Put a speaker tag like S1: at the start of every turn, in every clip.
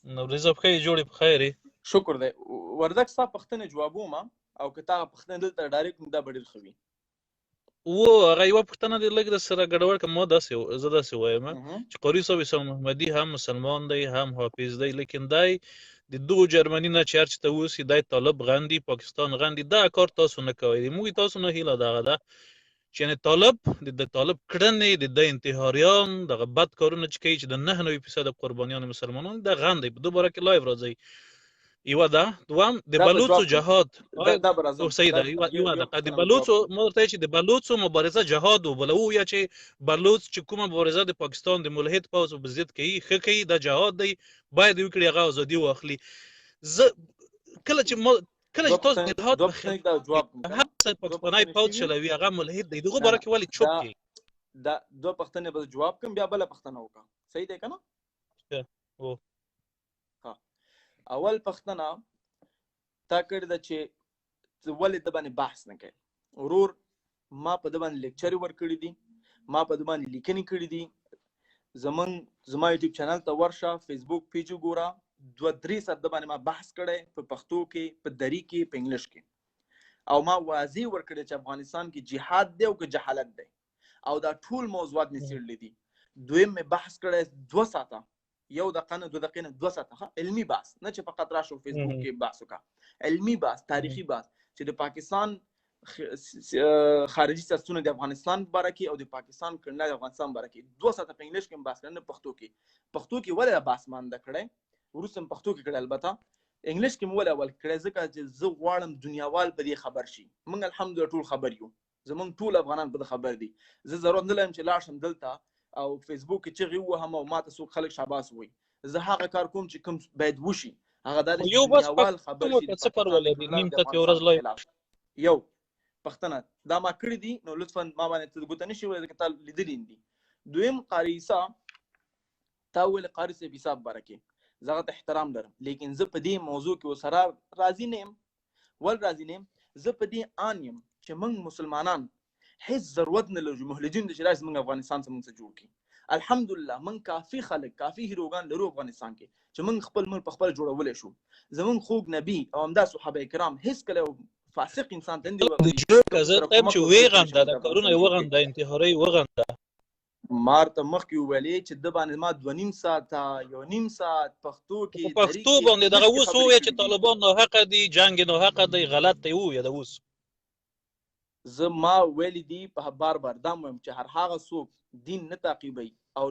S1: نو ورځې په خیر جوړې په خیر
S2: شکر دی وردک ستا پښتنه جوابوم او که تا پښتنه دلته ډایرکټ دا ډېر ښه وي.
S1: هغه یوه پوښتنه دې لږ درسره ګډوډ کړم. ما زه داسې وایم چې قاري صاحب حسام محمدي هم مسلمان دی هم حافظ دی، لیکن دی د دغو جرمني نه چې هر چې ته اوسي دی طالب غندي، پاکستان غندي. دا کار تاسو نه کوئ. موږ تاسو نه هیله دغه ده چې یعنې طالب د طالب کړنې د انتحاریان دغه بد کارونه چې کوي چې د 99% قربانیان مسلمانان د غندي. په دوباره کې لایو راځي. یوه ده دوم د بلوڅو جهاد صحیح ده. یوه ده د بلوڅو مرته چې د بلوڅو مبارزه جهاد وبلو یا چې بلوڅ چې کومه مبارزه د پاکستان د ملحد پوځ په ضد کوي ښه کوي دا جهاد دی باید وکړي هغه ازادي واخلي. کله چې تاسو د جهاد
S2: دا جواب
S1: هر څه پاکستاني پوځ چلوي هغه ملحد دی دغه باره کې ولې چوپ کوي؟
S2: دا دوه پښتنه به جواب کوم بیا بل پښتنه وکړه. صحیح دی کنه؟
S1: او
S2: اول پښتنه تا کړی ده چې ولې د باندې بحث نه کوي. ورور ما په د باندې لیکچر ورکړی دي، ما په د باندې لیکنې کړې دي. زما یوټیوب چینل ته ورشه، فیسبوک پیج وګوره، 2-3 ساعت د باندې ما بحث کړی په پښتو کې، په دری کې، په انګلیش کې، او ما واضح ورکړی چې افغانستان کې جهاد دی او که جهالت دی او دا ټول موضوعات مې څېړلي دي. دویم مې بحث کړی 2 ساعته، یو دقیقه نه 2 دقیقې نه 2 ساعته علمي بحث، نه چې فقط راشو فیسبوک کې بحث وکړه، علمي بحث، تاریخي بحث چې د پاکستان خارجي سیاستونه د افغانستان باره کې او د پاکستان کړنه د افغانستان باره کې 2 ساعته په انګلیش کې بحث کړل، نه پښتو کې ولې بحث مانده کړی، وروسته پښتو کې کړل. البته انګلیش کې مې ولې اول کړی ځکه چې زه غواړم دنیاوال په دې خبر شي. موږ الحمدلله ټول خبر یو، زمونږ ټول افغانان په خبر دي. زه ضرورت نه لرم چې لاړ شم دلته او فیسبوک کې چغې ووهم او ماته څوک خلک شاباس وایي. زه هغه کار کوم چې کوم باید وشي هغه دا دی
S1: یو بس
S2: دنیاوال خبر شي.
S1: څه پر ولې نیم ته یو ورځ لای
S2: یو پښتنه دا ما کړی دي، نو لطفا ما باندې ته ګوته نشي وایي ځکه تا لیدلې دي. دویم قاری صاحب تا ویل قاری صاحب حساب برکه زه ته احترام لرم، لیکن زه په دې موضوع کې وسره راضي نه یم. ول راضي نه یم زه په دې ان یم چې موږ مسلمانان هیڅ ضرورت نه لرو مهلجین د شرایط موږ افغانستان څخه جوړ کړي. الحمدلله موږ کافي خلک کافي هیروګان لرو افغانستان کې چې موږ خپل ملک په خپل جوړولای شو. زموږ خوږ نبی او همدا صحابه کرام هیڅ کله فاسق انسان تندي
S1: وغوړي زه تم چې ویغنده د کارونه وغنده انتحاري وغنده
S2: مارته مخکې ویلې چې د باندې ما 2.5 ساعته 1.5 ساعت پښتو کې
S1: پښتو باندې دغه اوس وې چې طالبان نه حق دي، جنگ نه حق دی، غلط دی وې دا اوس
S2: زه ما ویلې دي په بار دا مهم چې هر هغه څوک دین نه تعقیبوي او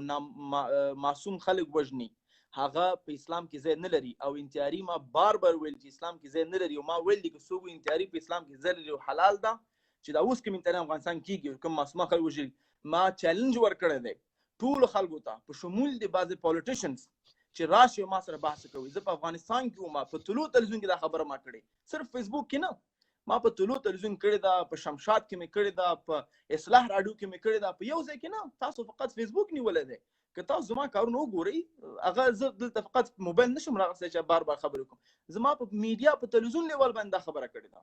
S2: معصوم خلک وژني هغه په اسلام کې ځای نه لري او انتحاري ما بار ویل چې اسلام کې ځای نه لري او ما ویل دي چې څوک انتحاري په اسلام کې ځای لري او حلال ده چې دا اوس کوم انتحاري افغانستان کېږي کوم معصوم خلک وژني. ما چیلنج ورکړی دی ټول خلکو ته په شمول د بعضې پولیټیشنز چې راشي ما سره بحث کوي. زه په افغانستان کې وم په طلوع تلویزیون کې دا خبره ما کړې، صرف فیسبوک کې نه، ما په طلوع تلویزیون کړې ده، په شمشاد کې مې کړې ده، په اصلاح راډیو کې مې کړې ده، په یو ځای کې نه. تاسو فقط فیسبوک نیولې ده. که تاسو زما کارونه وګورئ هغه زه دلته فقط موبایل نشم راغلی چې بار خبرې کوم. زما په میډیا په تلویزیون لیول باندې دا خبره کړې ده،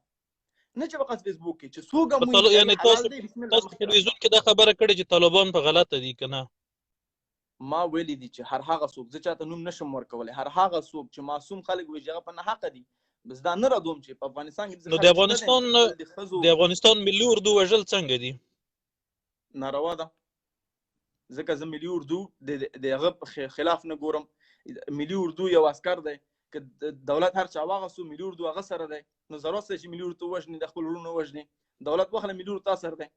S2: نه چې فقط فیسبوک کې چې څوک مو
S1: یعنی تاسو په تلویزیون کې دا خبره کړې چې طالبان په غلطه دي کنه.
S2: ما ویلي دي چې هر هغه څوک زه چاته نوم نشم ورکولی، هر هغه څوک چې معصوم خلک وي چې هغه په نه حق دي، بس دا نه رادوم چې په افغانستان کې
S1: د افغانستان ملي اردو وژل څنګه دي
S2: ناروا ده. ځکه زه ملي اردو د هغه خلاف نه ګورم. ملي اردو یو عسکر دی، که دولت هر چا واغسو ملي اردو هغه سره دی، نو ضرورت دی چې ملي اردو وژني، د خپل ورونو وژني. دولت واخله ملي اردو تا سره دی،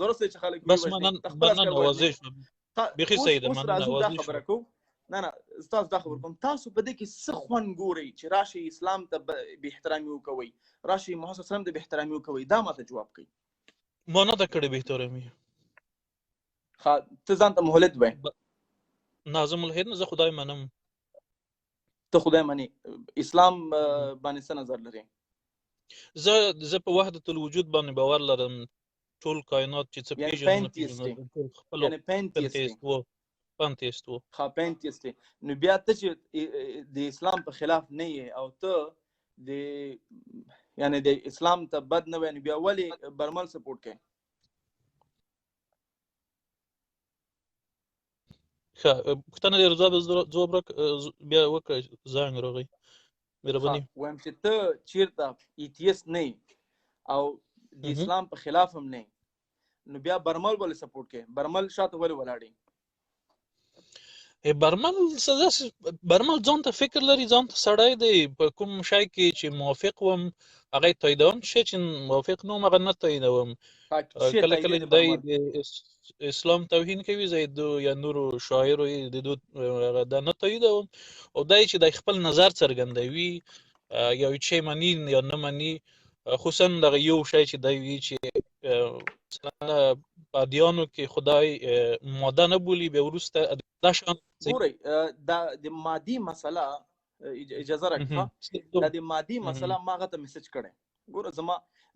S2: ضرورت دی چې خلک
S1: بس مننه واضح بيخي سيده مننه واضح
S2: خبره کو. نه استاد دا خبر کوم تاسو په دې کې څه خوند ګورئ چې راشي اسلام ته به احترامي وکوي، راشي محمد صلی الله علیه وسلم ته به احترامي وکوي. دا ماته جواب کوي.
S1: ما نه دا کړې به احترامي
S2: ته ځان ته مهلت وای
S1: ناظم الهید نه زه خدای منم.
S2: ته خدای منی اسلام باندې څه نظر لري؟
S1: زه په وحدت الوجود باندې باور لرم. ټول کائنات چې څه پیژني
S2: یعنی پنتیست وو پنتیست. نو بیا ته چې د اسلام په خلاف نه یې او ته د یعنی د اسلام ته بد نه وای، بیا ولې برمل سپورټ کوي؟
S1: پوښتنه دې ځواب بیا وکړه، زنګ راغی مهرباني.
S2: وایم چې ته چیرته ایتیست نه او د اسلام په خلاف هم نه، نو بیا برمل ولې سپورټ کې؟ برمل شاته ولې ولاړی؟
S1: برمل ځان ته فکر لري، ځان ته سړی دی، په کوم شی کې چې موافق وم هغه تاییدوم، شی چې موافق نه وم هغه نه تاییدوم. کله کله دی د اسلام توهین کوي، زید یا نورو شاعرو د دو دا نه تاییدوم، او دی چې د خپل نظر څرګندوي یو شی مني یا نه مني، خصوصا دغه یو شی چې دی وی چې په ادیانو کې خدای ماده نه بولي، بیا وروسته دا شان
S2: ګورئ د مادي مسله، اجازه راکړه، دا د مادي مسله ما هغه ته میسج کړی. ګوره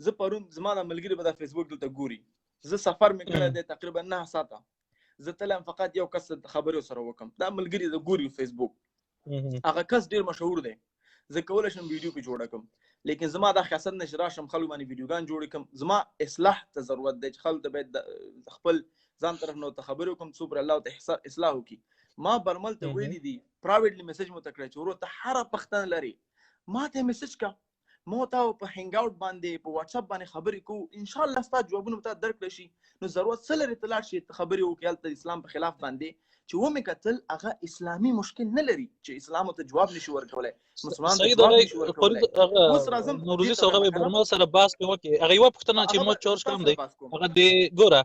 S2: زه پرون زما د ملګري به د فیسبوک دلته ګوري، زه سفر مې کړی دی تقریبا 9 ساعته، زه تلم فقط یو کس خبرې سره وکم، دا ملګري د ګوري فیسبوک، هغه کس ډیر مشهور دی، زه کولی شم ویډیو په جوړه کړم، لیکن زما دا خاصت نشه راشم خلکو باندې ویډیوګان جوړ کړم. زما اصلاح ته ضرورت دی چې خلکو ته باید خپل ځان طرف نه ته خبرې وکم، څو پر الله ته اصلاح وکړي. ما برمل ته ویلي دي پرایویټلی میسج مو ته کړی چې ورو ته هر پښتنه لري، ما ته میسج کا، ما ته په هینګ اوټ باندې په واتس اپ باندې خبرې کو، ان شاء الله ستاسو جوابونه ته درکړي شي. نو ضرورت څه لري ته لاړ شي خبرې وکړي د اسلام په خلاف باندې چې و مې کتل هغه اسلامي مشکل نه لري چې اسلام ته جواب نشي ورکولای، مسلمان ته جواب نشي ورکولای. اوس راځم
S1: نوروزي سره به برمل سره باس کوي، هغه یو پښتنه چې مو چورش کوم دی، هغه دی ګوره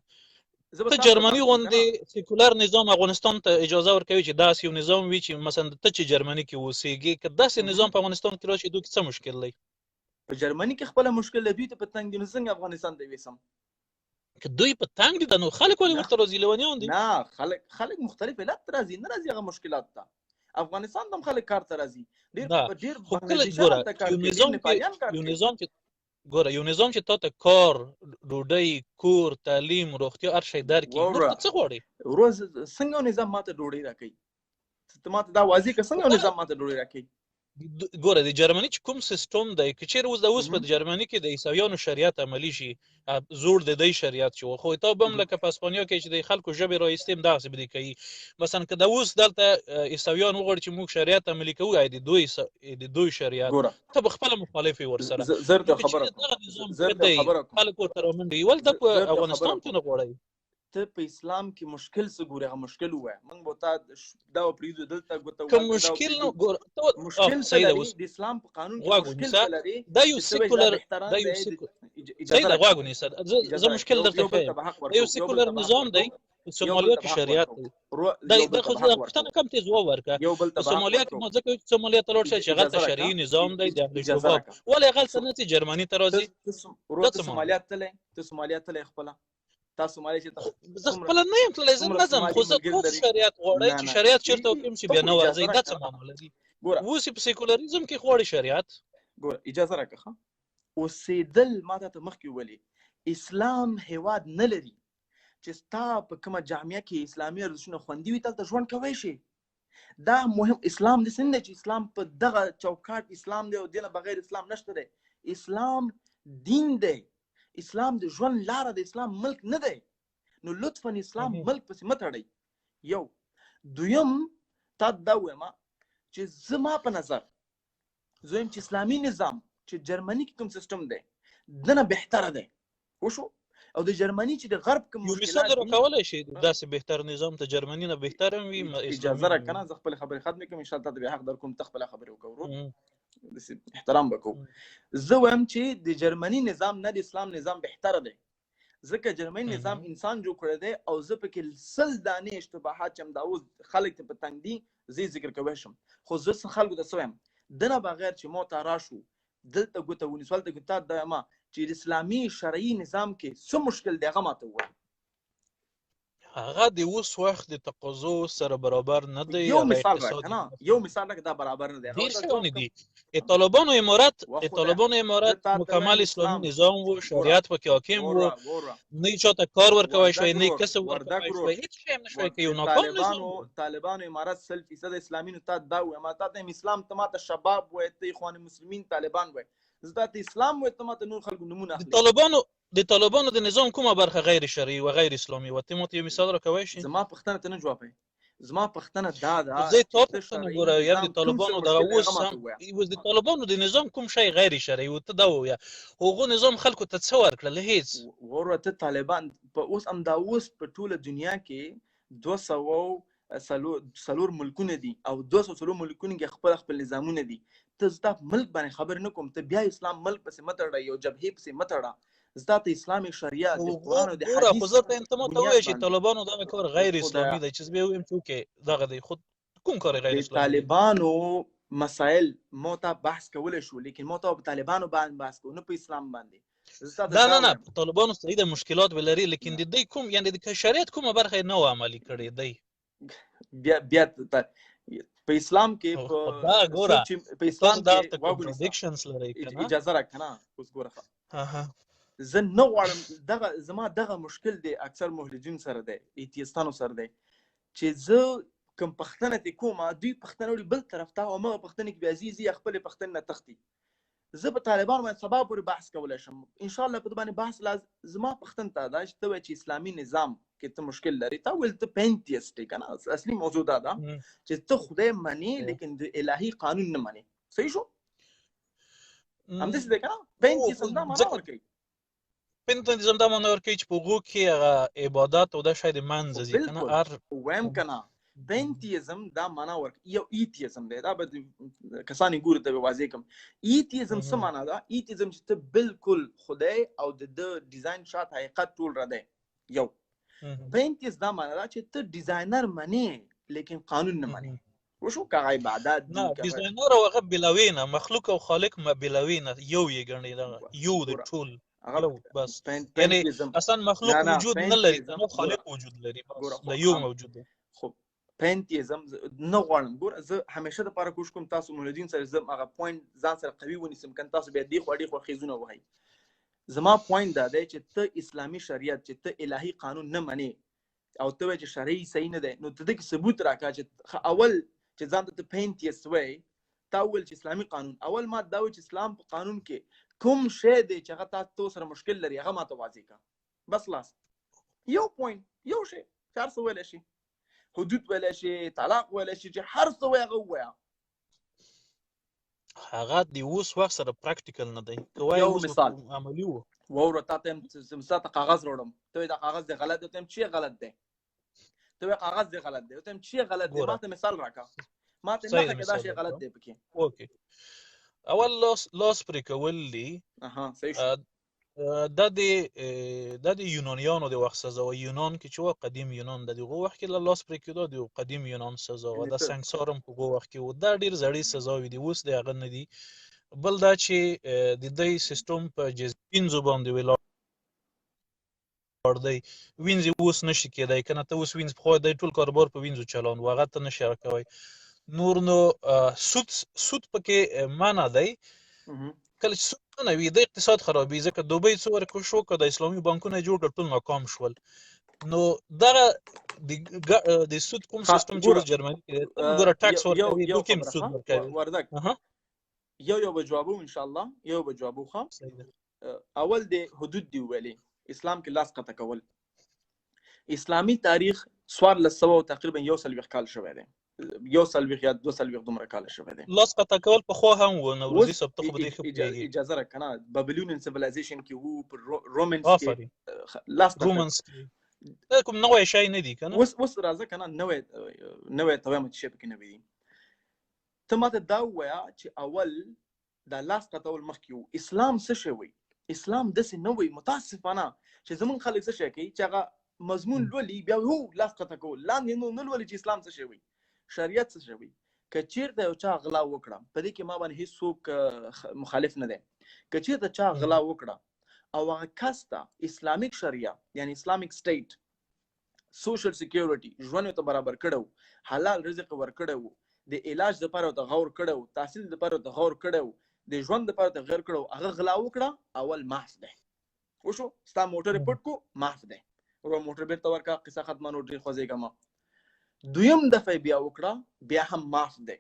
S1: ته جرمني غوندې سیکولر نظام افغانستان ته اجازه ورکوي چې داسې یو نظام وي چې مثلا ته چې جرمني کې اوسېږي، که داسې نظام په افغانستان کې راشي دوی څه مشکل دی؟
S2: په جرمني کې خپل مشکل دی، دوی ته په تنګ دي، نو څنګه افغانستان ته وېسم؟
S1: که دوی په تنګ دي نو خلک ولې ورته راځي؟ لیونیان دي.
S2: نه، خلک مختلف علت راځي، نه راځي هغه مشکلات ته. افغانستان هم خلک کار ته راځي، ډېر
S1: ګوره یو نظام چې تاسو کار، ډوډۍ، کور، تعلیم، روغتیا هر شی درکړي، نو څه غواړي؟
S2: روز څنګه نظام ماته ډوډۍ راکړي؟ ته ماته دا واضح که څنګه نظام ماته ډوډۍ راکړي؟
S1: ګوره د جرمني چې کوم سیستم دی، که چیرې اوس په جرمني کې د عیسویانو شریعت عملی شي، زوړ د دی شریعت شو، خو ته به هم لکه په اسپانیا کې چې د خلکو ژبې راایستیم دغسې به دې کوي. مثلا که د اوس دلته عیسویان وغواړي چې موږ شریعت عملي کوو د دوی شریعت، ته به خپله مخالف یې ورسره. خلک ورته رامنډي ولې ته په افغانستان کې نه غواړئ؟
S2: ته په اسلام کې مشکل څه ګورې؟ هغه مشکل ووایه، موږ به تا دا پرېږدو دلته
S1: که مشکل نه ګوره
S2: مشکل څه لري د اسلام په قانون کې مشکل څه لري؟
S1: دا یو سیکولر غواګو نیسه، زه مشکل درته ښیم، دا یو سیکولر نظام دی، په سومالیا کې شریعت دی. دا خو پښتنه کم تیز وورکه په سومالیا کې، ما ځکه سومالیا ته لاړ شئ چې هغلته شرعي نظام دی د عبدالشباب، ولې هغلته نه چې جرمني ته راځي؟
S2: ته سومالیا تللی خپله؟ تاسو مالي چې
S1: زه خپل نه یم تللی، زه نظم خو زه کوم شریعت غواړی چې شریعت چېرته وکړم چې بیا نه ورځئ، دا څه معامله دي؟ اوس یې په سیکولریزم کې غواړي شریعت.
S2: ګوره اجازه راکړه، اوسېدل ما ته مخکې وویلې اسلام هېواد نه لري چې ستا په کومه جامعه کې اسلامي ارزښتونه خوندي وي تلته ژوند کوی شي. دا مهم اسلام داسې نه دی چې اسلام په دغه چوکاټ اسلام دی او دې نه بغیر اسلام نشته دی. اسلام دین دی، اسلام د ژوند لاره د اسلام ملک نه دی، نو لطفا اسلام ملک پسې مه تړئ. یو دویم تا دا ووایم چې زما په نظر زه وایم چې اسلامي نظام چې جرمني کې کوم سیستم دی دنه بهتره دی، وشو، او د جرمني چې د غرب کوم
S1: مشکلات یو مثال راکولی شي داسې بهتر نظام ته جرمني نه بهتر هم وي.
S2: اجازه راکړه زه خپلې خبرې ختمې کړم، انشاءالله تا ته بیا حق در کوم ته خپله خبرې وکړو، احترام وکړو. زه وایم چې د جرمني نظام نه د اسلام نظام بهتره دی، ځکه جرمني نظام انسان جوړ کړی دی او زه پکې 100 دانې اشتباهات چې همدا اوس خلک ته په تنګ دي زه یې ذکر کوی شم، خو زه خلکو ته څه وایم دنه بغیر چې مو ته راشو دلته ګوته ونیسو هلته ګوته دا وایم چې د اسلامي شرعي نظام کې څه مشکل دی هغه ماته ووایه.
S1: هغه د اوس وخت د تقاضو سره برابر نه دی.
S2: یو مثال راکړه، یو مثال راکړه دا برابر نه دی.
S1: ډېر شیان دي. طالبانو امارت مکمل اسلامي نظام و، شریعت پکې حاکم و، نه چاته کار ورکوی شوی، نه کسب ورکوی شوی، هیڅ شی هم نشوی که یو ناکام نظام.
S2: طالبانو امارت 100% اسلامي نو تا دا وایم تا ته اسلام ته ماته شباب وایي، ته اخوان مسلمین طالبان وایي، زه تا ته اسلام وایي ته ماته نور خلکو نمونه اخلي.
S1: د طالبانو د نظام کومه برخه غیر شرعي و غیر اسلامي و؟ ته ماته یو مثال راکوی شي؟
S2: زما پوښتنه ته نه جواب زما پښتنه دا ده
S1: زه تا
S2: چې ته
S1: پوښتنه
S2: شرعي
S1: ګوره یار د
S2: نظام کوم څه
S1: طالبانو دغه
S2: مشکل دی
S1: اوس
S2: هغه
S1: هم
S2: ماته ووایه.
S1: اوس د طالبانو د نظام کوم شی غیر شرعي و ته دا ووایه هغو نظام خلکو ته څه ورکړل هیڅ
S2: وروه ته طالبان په اوس هم دا اوس په ټوله دنیا کې 200 ملکونه دي او 200 ملکونه کې خپل نظامونه دي. ته زه په ملک باندې خبر نه کوم، ته بیا اسلام ملک پسې متړه، یو جبهې پسې متړه. زه ته اسلامي شریعت د قرآن او د
S1: ګوره خو
S2: حدیث
S1: زه ته ته ماته
S2: بنیاد
S1: ووایه چې
S2: باندې
S1: طالبانو دغه کار غیر
S2: خدایا
S1: اسلامي دی چې زه بیا ووایم چې اوکې دغه دی، خو کوم کار غیر
S2: د
S1: اسلامي دی؟
S2: طالبانو مسائل مو ته بحث کولی شو، لیکن مو ته په طالبانو باندې بحث کوو، نه په اسلام باندې. زه ته
S1: نه
S2: دا
S1: نه نه
S2: وایم
S1: طالبانو صحیح د مشکلات ولري لیکن د دوی کوم یعنی د شریعت کومه برخه یې نه و عملي کړې دی.
S2: بیا په اسلام کې
S1: خو
S2: په
S1: دا ګوره
S2: څوک چې په
S1: تاسو
S2: اسلام
S1: دا
S2: کې
S1: ورته کنټرډیکشنز لرئ که نه؟
S2: اجازه راکړه نه، اوس ګوره
S1: اها
S2: زه نه غواړم دغه زما دغه مشکل دی اکثر ملحدین سره دی، ایتیستانو سره دی، چې زه کوم پښتنه دې کومه دوی پښتنه وړي بل طرف ته او مغه پښتنه کې بیا عزیزي خپل پښتنه نه تختی. زه په طالبان باندې سبا پورې بحث کولی شم ان شاء الله، په دې باندې بحث زما پښتن ته دا چې ته وایې چې اسلامي نظام کې ته مشکل لري، تا ویل ته پینتیست کنه، اصلي موضوع دا ده چې ته خدای منی لیکن د الهي قانون نه منی. صحیح شو؟ همداسې دی کنه، پینتیزم دا معنا ورکوي.
S1: پینتیزم دا معنا ورکوي چې په هغو کې هغه عبادت او دا شی د منځه ځي که نه
S2: بالکل وایم کنه. پینتیزم دا معنا ورکوي، یو ایتیزم دی، دا به کسانې ګوري ته به واضح کوم. ایتیزم څه معنا ده؟ ایتیزم چې ته بالکل خدای او د ډیزاین شات حقیقت ټول را دی یو. پینتیز دا معنا ده چې ته ډیزاینر منی لیکن قانون نه منی. وشو که عبادت دي
S1: نه ډیزاینر او هغه بلوي نه، مخلوق او خالق بلوي نه، یو یې ګڼي دغه یو د ټول بس یعنی اصلا مخلوق وجود نه لري نو خالق وجود لري، بس د یو موجود دی.
S2: خب پینتیزم نه غواړم ګوره زه همیشه د پاره کوشش کوم تاسو مولدین سره زه هغه پوینټ ځان سره قوي ونیسم، کنه تاسو بیا دی خو خیزونه وهي. زما پوینټ دا دی چې ته اسلامي شریعت چې ته الهي قانون نه منې او ته چې شرعي صحیح نه دی، نو ته دغه ثبوت راکړه چې اول چې ځان ته پینتیست وای تا ول چې اسلامي قانون اول ما دا و چې اسلام په قانون کې کوم شی دی چې هغه تاسو سره مشکل لري هغه ماته واضح کا. بس لاس یو پوینټ یو شی هر څه ویل شي، حدود ویل شي، طلاق ویل شي، چې هر څه وای هغه وایا.
S1: هغه د اوس وخت سره پریکټیکل نه دی.
S2: یو مثال
S1: عملی وو
S2: وره تا ته مثال کاغذ وروړم، ته دا کاغذ دی غلط دی، ته چې غلط دی، ته کاغذ دی غلط دی، ته چې غلط دی، ماته مثال راکا، ماته نه کې دا شی غلط دی پکې.
S1: اوکې اول لاس پرې کول دي.
S2: صحیح.
S1: دا د یونانیانو د وخت سزا و. یونان کې چې و قدیم یونان د دغه وخت کې لاس پرې کېدو د قدیم یونان سزا و. د سنگسار هم په هغه وخت کې و. دا ډېر زړې سزاوې دي، اوس د هغه نه دي. بل دا چې د دې سیستم په جزئینځو باندې ولاړ دی، وینځ اوس نشي کېدای کنه. ته اوس وینځ خو د ټول کاروبار په وینځو چلون و، هغه ته نشي راکوي. نور نو سود پکې معنا دی. کله چې سود نه وي د اقتصاد خرابي، ځکه دوبۍ څو ورکو شو که د اسلامي بانکونه جوړ ټول ناکام شول. نو دغه د سود کوم سیستم چې جرمني کې ګوره ټاکس ورکوي، دوی کوم سود ورکوي.
S2: وردک یو به جوابو ان شاء الله یو به جوابو خام. اول د حدود دی ویلي اسلام کې لاس قطع کول. اسلامي تاریخ 1400 تقریبا 100 کال شوی دی، 100 یا 200 دومره کال شوی دی.
S1: لاس قطع کول په خو هم و نوروزي سبت خو بده خو
S2: اجازه راکنه بابلیون سیویلایزیشن کې وو، پر رومانس کې لاس
S1: رومانس کې کوم نوې شای نه دي کنه.
S2: وس راځه کنه نوې توام چې په کې نه وي. ته ماته دا وایا چې اول دا لاس قطعول مخکې اسلام څه شوی؟ اسلام داسې نه وي متاسفانه چې زمون خلک څه شي کوي چې هغه مضمون لولي بیا هو لاس قطع کول، لاندې نو لولي چې اسلام څه شوی، شریعت څه شوی. که چیرته یو چا غلا وکړه په دې کې ما باندې هیڅ څوک مخالف نه دی. که چیرته چا غلا وکړه او هغه کس ته اسلامیک شریعه یعنی اسلامیک سټیټ سوشل سکیورټي ژوند ته برابر کړو، حلال رزق ورکړو، د علاج لپاره ته غور کړو، تحصیل لپاره ته غور کړو، د ژوند لپاره ته غیر کړو، هغه غلا وکړه اول محض ده. وشو ستا موټر پټ کو محض ده، ورو موټر بیرته ورکا قصه ختمه نو ډیر خوځېګه ما. دویم دفعه بیا وکړه بیا هم محض ده.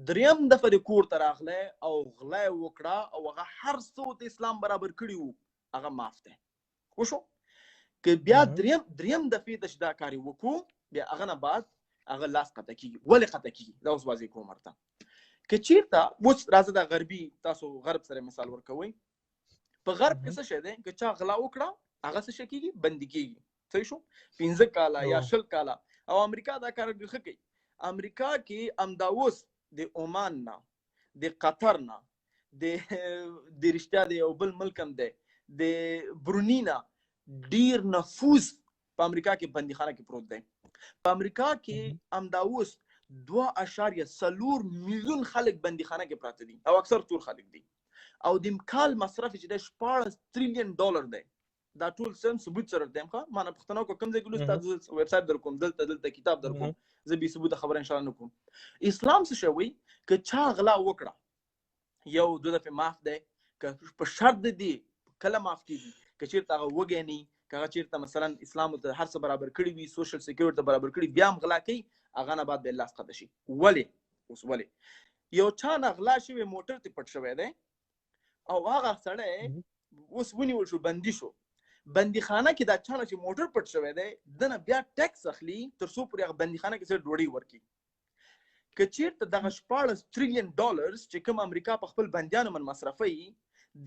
S2: دریم دفعه د کور ته راغله او غلا وکړه او هغه هر څه د اسلام برابر کړی وو هغه معاف ده. وشو که بیا دریم دفعه د شدا کاری وکړو بیا هغه نه بعد هغه لاس قطع کیږي. ولې قطع کیږي؟ دا اوس واضح کوم ورته. که چیرته اوس راځه د غربي تاسو غرب سره مثال ورکوئ، په غرب کې څه شی دی؟ که چا غلا وکړه هغه څه شي کیږي؟ بندي کیږي. صحیح شو؟ 15 کاله یا 20 کاله. او امریکا دا کار ډېر ښه کوي. امریکا کې همدا اوس د عمان نه، د قطر نه، د رښتیا د یو بل ملک هم دی د بروني نه ډېر نفوذ په امریکا کې بندیخانه کې پروت دی. په امریکا کې همدا اوس 2.4 میلیون خلک بندیخانه کې پراته دي او اکثر تور خلک دي. او د کال مصرف چې د 14 تریلیون ډالر دی. دا ټول سم ثبوت سره دیم ښه. ما نه پښتنو کوم ځای ګلو تاسو ویب سټ در کوم، دلته کتاب در کوم، زه به ثبوت خبر ان شاء الله نکوم. اسلام څه شوی؟ که چا غلا وکړه یو دوه دفعه معاف دی، که په شرط دی کله معاف کیږي. که چیرته هغه وږی نه، که هغه چیرته مثلا اسلام ته هر څه برابر کړی وي، سوشل سکیورټي برابر کړی، بیا هم غلا کوي، هغه نه بعد به لاس قطع شي. ولې؟ اوس ولې یو چا نه غلا شوی موټر ته پټ شوی دی او هغه سړی اوس ونیول شو، بندي شو. بندیخانه کې دا چانه چې موټر پټ شوی دی دنه بیا ټیکس اخلي تر څو پورې هغه بندیخانه کې سره ډوډۍ ورکړي. که چیرته دغه 14 تریلیون ډالر چې کوم امریکا په خپل بندیانو من مصرفوي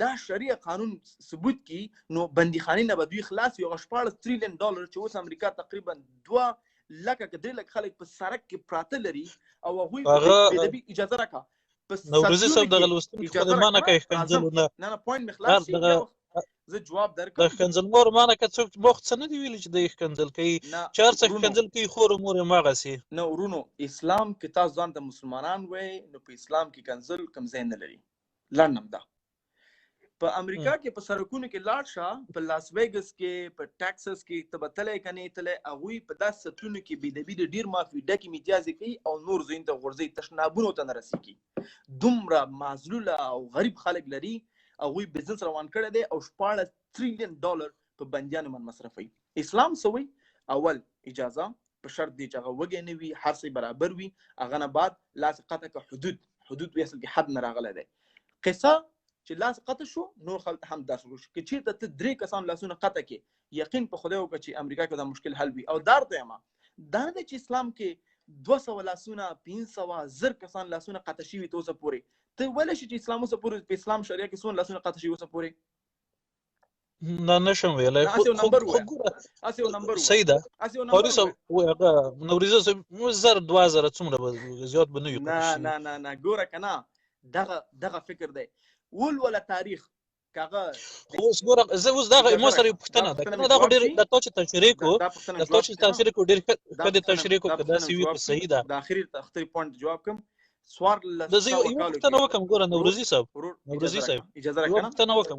S2: دا شریعه قانون ثبوت کی، نو بندیخانه نه به دوی خلاص وي. 14 تریلیون ډالر چې اوس امریکا تقریبا 2 لکه که 3 لک خلک په سړک کې پراته لري او هغوی په اجازه راکړه
S1: نوروزي صاحب دغه لوستونکو خو د مانه کوي ښکنځلو نه
S2: پوینټ مې خلاص شي زه جواب درکړم.
S1: د ښکنځلمور مانه که څوک وخت څه نه دی ویلي چې د ښکنځل کوي، چار څه ښکنځل کوي خور مور یې مغسې
S2: نه. ورونو اسلام کې تاسو ځان ته مسلمانان وای، نو په اسلام کې کنځل کم ځای نه لري. لړنم ده په امریکا کې په سرکونو کې لاړ شه، په لاس ویګس کې، په ټکساس کې ته به تللی که نه تللی، هغوی په داسې سطحونو کې بېدبي د ډېر مافي ډکې میتیازې کوي او نور ځایونو ته غورځوي، تشنابونو ته نه رسېږي. دومره معذلوله او غریب خلک لري، هغوی بزنس روان کړی دی او 14 تریلیون ډالر په بندیانو من مصرفوي. اسلام څه وایي؟ اول اجازه په شرط دی چې هغه وږی نه وي، هر څه برابر وي، هغه نه بعد لاس قطع که حدود وي، اصل کې حد نه راغلی دی. قصه چې لاس قطع شو نور خلک هم داسې وشو. که چېرته ته 3 کسان لاسونه قطع کړي، یقین په خدای وکړه چې امریکا کې دا مشکل حل وي. او دا ورته وایم دا نه دی چې اسلام کې 200 لاسونه 500 زر کسان لاسونه قطع شوي ته اوسه پورې. ته ویلی شي چې اسلام اوسه پورې په اسلام شریعه کې څومره لاسونه قطع شوي اوسه پورې؟
S1: نه نشم ویلی.
S2: هسې یو نمبر ووایه.
S1: صحیح ده قاري صاحب هغه نوروزي صاحب 1000 2000 څومره به زیات به نه وي.
S2: نه ګوره که نه دغه فکر دی ولوله تاریخ کاغه.
S1: اوس ګوره زه اوس دغه مو سره پوښتنه ده کنه، دا خو ډېر د تو چې تشریح کو ډېر کده تشریح کو کدا سی وي صحیح ده.
S2: د اخري پوینټ جواب کوم سوار
S1: د زه یو پوښتنه وکم. ګوره نوروزي صاحب
S2: اجازه راکړه
S1: پوښتنه وکم.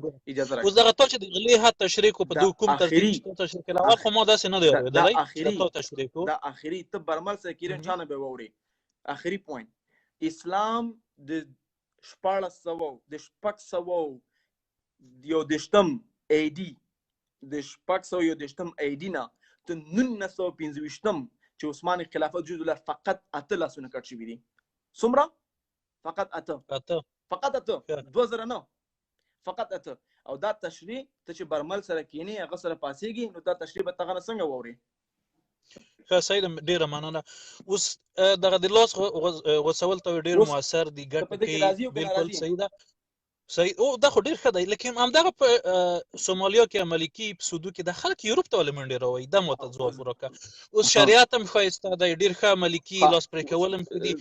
S1: اوس دغه تو چې د غلي هات تشریح کو په دوه کوم تشریح کله اول خو ما داسې نه دی ورېدلی چې تو تشریح کو
S2: دا اخري ته برمل سره کیرن چانه به ووري. اخري پوینټ اسلام د 1400 یو دشتم ای ډي د 600 ای ډي نه ته 1925 چې عثماني خلافت جوړ له فقط 8 لاسونه کټ شوي دي. څومره؟ فقط 8 2000 نه فقط 8. او دا تشریح ته چې برمل سره کینی هغه سره پاسېږي نو دا تشریح به تغه څنګه ووري.
S1: ښه صحیح ده، ډېره مننه. اوس دغه د لاس غوڅول ته ډېر مؤثر دي، ګټه کوي، بالکل صحیح ده. صحیح او دا خو ډېر ښه دی. لیکن همدغه په سومالیا کې عملي کي په سودو کې د خلک یورپ ته ولې منډې راوړي؟ دا ماته ځواب وراکړه. اوس شریعت هم ښایسته دی، ډېر ښه عملي کي، لاس پرې کول هم ښه دي.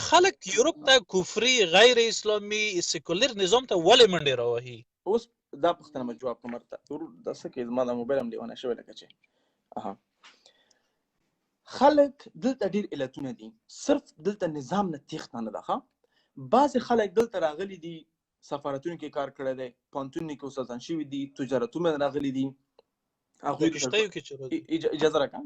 S1: خلک یورپ ته کفري غیر اسلامي سیکولر نظام ته ولې منډې راوهي؟
S2: اوس دا پوښتنه مې جواب کوم ورته. دا څه کې زما د موبایل هم لیونه شوی لکه چې خلک دلته ډېر علتونه دي، صرف دلته نظام نه تېښته نه ده. بعضې خلک دلته راغلي دي، سفارتونو کې کار کړی دی، پوهنتونونو کې استادان شوي دي، تجارتونه راغلي دي، اجازه راکړه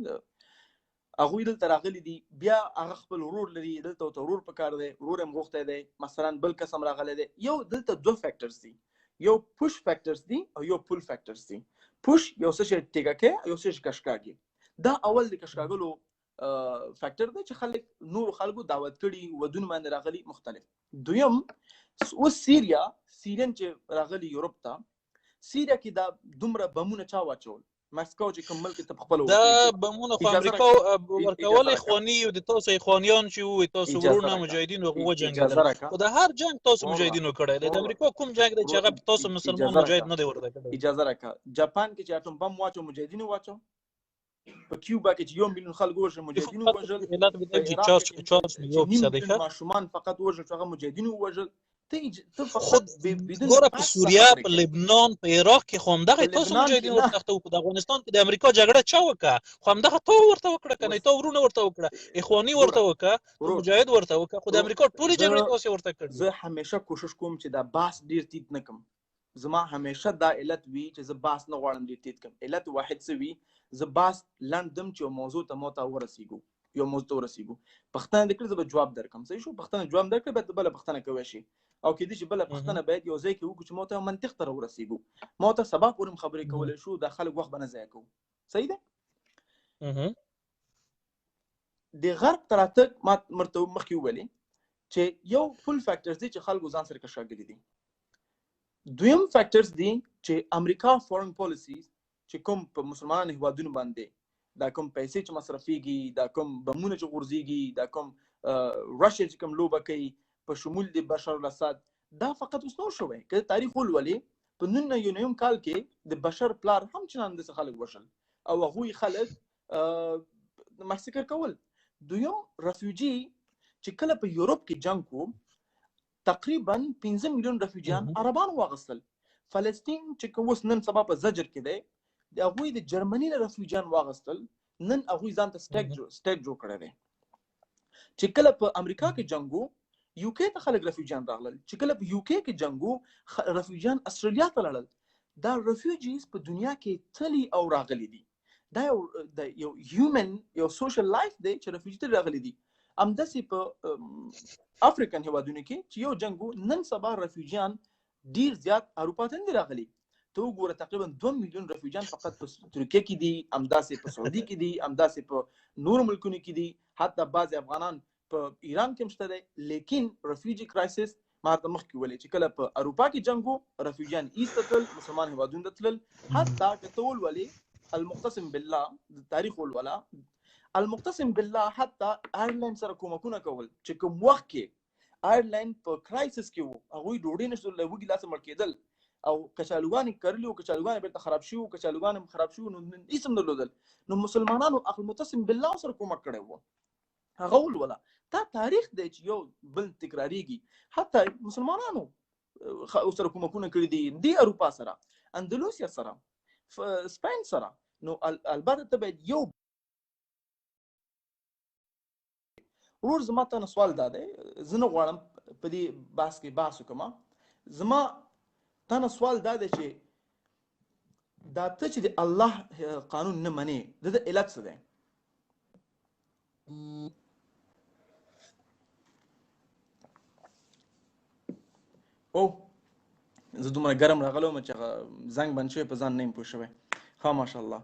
S2: هغوی دلته راغلي دي، بیا هغه خپل ورور لري، دلته ورته ورور پکار دی، ورور هم غوښتی دی، مثلا بل کس هم راغلی دی. یو دلته 2 فیکټرز دي، یو پوش فیکټرز دي او یو پول فیکټرز دي. پوش یو څه شی ټیکه کوي، یو څه شی کشکاږي. دا اول د کشکاږلو فیکټر دی چې خلک نور خلکو دعوت کړي، ودونه باندې راغلي مختلف. دویم اوس سیرین چې راغلي یورپ ته، سیریا کې دا دومره بمونه چا واچول؟ مکسیکو چې کوم ملک ته خپل
S1: دا
S2: ورکړي
S1: بمونه خو امریکا ورکول اخواني د تاسو اخوانیان چې وي تاسو ورونه مجاهدین او وجنګیدل خو د هر جنگ تاسو مجاهدینو کړی د امریکا کوم جنگ دی چې هغه تاسو مسلمان مجاهد نه دی ورته کړی
S2: اجازه راکړه جاپان کې چې اټوم بم واچو مجاهدینو واچو په کیوبا کې چې 1 میلیون خلک وژل مجاهدینو وژل
S1: علت به د چارج میلیون
S2: ماشومان فقط وژل چې هغه مجاهدینو وژل ته
S1: فقط ګوره په سوریه په لبنان په عراق کې خو همدغه تاسو مجاهدین ورته په افغانستان کې د امریکا جګړه چا وکړه خو همدغه تو ورته وکړه کنه تو ورونه ورته وکړه اخواني ورته وکړه مجاهد ورته وکړه خو د امریکا ټولې جګړې تاسو ورته کړې
S2: زه همیشه کوشش کوم چې دا باس ډیر تیت نه کم زما همیشه دا علت وی چې زه باس نه غواړم ډیر تیت کم علت واحد څه وی زه باس لندم چې موضوع ته مو ته ورسیږو یو موضوع ورسیږو پښتنه د کړه زه جواب درکم صحیح شو پښتنه جواب درکړه به بل پښتنه کوي شي او کې دي چې بل پښتنه باید یو ځای کې وګورو چې موته منطق ته ورسیږو موته سبا پورم خبرې کولې شو د خلک وخت بنه ځای کو صحیح ده د غرب تراتک ما مرته مخکې ویلې چې یو فل فیکټرز دي چې خلکو ځان سره کشاګلي دي دویم فیکټرز دي چې امریکا فورن پالیسیز چې کوم په مسلمانانو هیوادونو باندې دا کوم پیسې چې مصرفيږي دا کوم بمونه چې غورځيږي دا کوم راشیا چې کوم لوبه کوي په شمول د بشار الاسد دا فقط اوس نو شوی که تاریخ ولولي په 1999 کال کې د بشار پلار هم چنان د خلک وشل او هغه خلک مسکر کول دویم رفیوجی چې کله په یورپ کې جنگ کو تقریبا 15 میلیون رفیوجیان عربان واغستل فلسطین چې کوم نن سبا په زجر کې دی د هغه د جرمني له رفیوجیان واغستل نن هغه ځان ته سټیک جوړ کړی دی چې کله په امریکا کې جنگو یو کې ته خلک رفیوجیان راغلل چې کله په یو کې کې جنگو رفیوجیان استرالیا ته لاړل دا رفیوجیز په دنیا کې تلي او راغلي دي دا یو هیومن یو سوشل لایف دی چې رفیوجی ته راغلي دي همداسې په افریقن هیوادونو کې چې یو جنگو نن سبا رفیوجیان ډیر زیات اروپا ته راغلي تو ګوره تقریبا 2 میلیون رفیوجیان فقط په ترکیه کې دي همداسې په سعودي کې دي همداسې په نور ملکونو کې دي حتی بعض افغانان په ایران کې مشته دي لیکن رفیوجی کرایسس ما ته مخکې ولې چې کله په اروپا کې جنگو رفیوجیان ایستل مسلمان هیوادونو ته تلل حتی کتول ولې المقتسم بالله تاریخ الولا المقتسم بالله حتی آیرلند سره کومکونه کول چې کوم وخت کې آیرلند په کرایسس کې وو هغه ډوډۍ نشو لوګي لاس مړ کېدل او کچالوګان کرلی او کچالوګان بیرته خراب شي او کچالوګان خراب شي نو اسم درلودل نو مسلمانانو عقل متصم بالله سره کومک کړي وو هغه ول ولا دا تاریخ دی چې یو بل تکراریږي حتی مسلمانانو سره کومکونه کړی دي اروپا سره اندلسیا سره سپین سره نو البته ته باید یو ورور زما ته سوال داده زنه غواړم په دې باس کې باسو کوم زما تانا سوال دا دی چې دا ته چې د الله قانون نه منې د علت څه دی او زه دومره ګرم راغلم چې زنګ بند شوی په ځان نه یم پوه شوی ها ماشاءالله